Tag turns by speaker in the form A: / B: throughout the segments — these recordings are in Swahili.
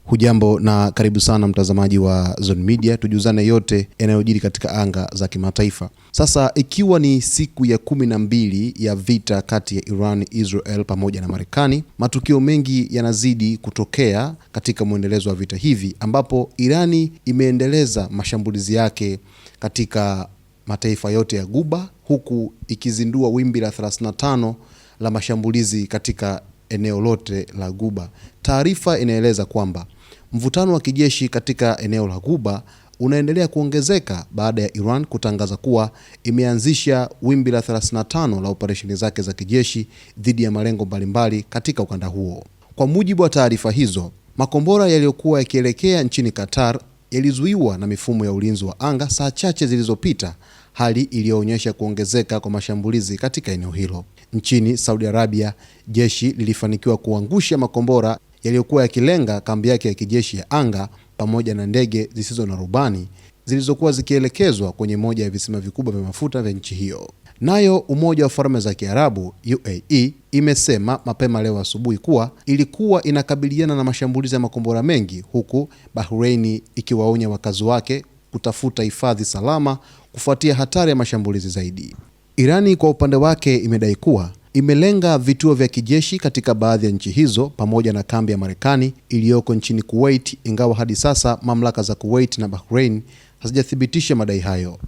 A: Hujambo na karibu sana mtazamaji wa Zone Media, tujuzane yote yanayojiri katika anga za kimataifa. Sasa ikiwa ni siku ya 12 ya vita kati ya Iran, Israel pamoja na Marekani, matukio mengi yanazidi kutokea katika muendelezo wa vita hivi, ambapo Irani imeendeleza mashambulizi yake katika mataifa yote ya Ghuba, huku ikizindua wimbi la 35 la mashambulizi katika eneo lote la Ghuba. Taarifa inaeleza kwamba mvutano wa kijeshi katika eneo la Ghuba unaendelea kuongezeka baada ya Iran kutangaza kuwa imeanzisha wimbi la 35 la operesheni zake za kijeshi dhidi ya malengo mbalimbali katika ukanda huo. Kwa mujibu wa taarifa hizo, makombora yaliyokuwa yakielekea nchini Qatar yalizuiwa na mifumo ya ulinzi wa anga saa chache zilizopita, hali iliyoonyesha kuongezeka kwa mashambulizi katika eneo hilo. Nchini Saudi Arabia, jeshi lilifanikiwa kuangusha makombora yaliyokuwa yakilenga kambi yake ya kijeshi ya anga pamoja na ndege zisizo na rubani zilizokuwa zikielekezwa kwenye moja ya visima vikubwa vya mafuta vya nchi hiyo. Nayo Umoja wa Falme za Kiarabu UAE imesema mapema leo asubuhi kuwa ilikuwa inakabiliana na mashambulizi ya makombora mengi, huku Bahrain ikiwaonya wakazi wake kutafuta hifadhi salama kufuatia hatari ya mashambulizi zaidi. Irani kwa upande wake imedai kuwa imelenga vituo vya kijeshi katika baadhi ya nchi hizo pamoja na kambi ya Marekani iliyoko nchini Kuwait, ingawa hadi sasa mamlaka za Kuwait na Bahrain hazijathibitisha madai hayo.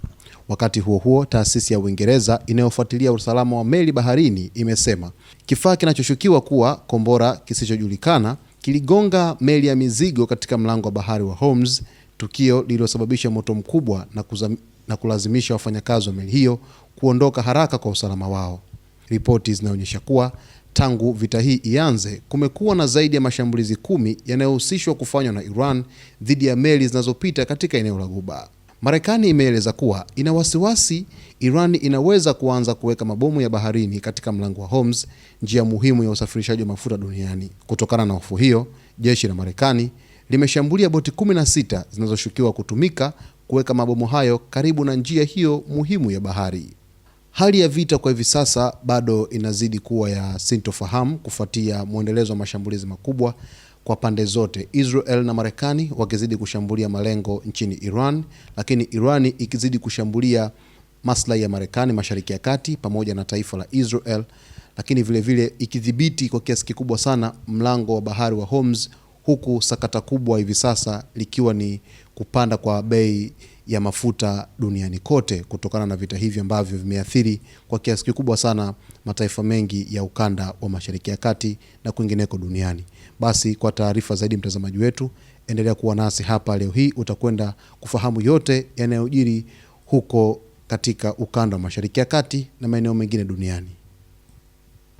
A: Wakati huo huo, taasisi ya Uingereza inayofuatilia usalama wa meli baharini imesema kifaa kinachoshukiwa kuwa kombora kisichojulikana kiligonga meli ya mizigo katika mlango wa bahari wa Hormuz, tukio lililosababisha moto mkubwa na kulazimisha wafanyakazi wa meli hiyo kuondoka haraka kwa usalama wao. Ripoti zinaonyesha kuwa tangu vita hii ianze, kumekuwa na zaidi ya mashambulizi 10 yanayohusishwa kufanywa na Iran dhidi ya meli zinazopita katika eneo la Ghuba. Marekani imeeleza kuwa ina wasiwasi Iran inaweza kuanza kuweka mabomu ya baharini katika mlango wa Hormuz, njia muhimu ya usafirishaji wa mafuta duniani. Kutokana na hofu hiyo, jeshi la Marekani limeshambulia boti 16 zinazoshukiwa kutumika kuweka mabomu hayo karibu na njia hiyo muhimu ya bahari. Hali ya vita kwa hivi sasa bado inazidi kuwa ya sintofahamu kufuatia muendelezo wa mashambulizi makubwa kwa pande zote, Israel na Marekani wakizidi kushambulia malengo nchini Iran, lakini Irani ikizidi kushambulia maslahi ya Marekani Mashariki ya Kati pamoja na taifa la Israel, lakini vile ikidhibiti kwa kiasi kikubwa sana mlango wa bahari wa Hormuz, huku sakata kubwa hivi sasa likiwa ni kupanda kwa bei ya mafuta duniani kote kutokana na vita hivi ambavyo vimeathiri kwa kiasi kikubwa sana mataifa mengi ya ukanda wa Mashariki ya Kati na kwingineko duniani. Basi kwa taarifa zaidi, mtazamaji wetu, endelea kuwa nasi hapa. Leo hii utakwenda kufahamu yote yanayojiri huko katika ukanda wa Mashariki ya Kati na maeneo mengine duniani.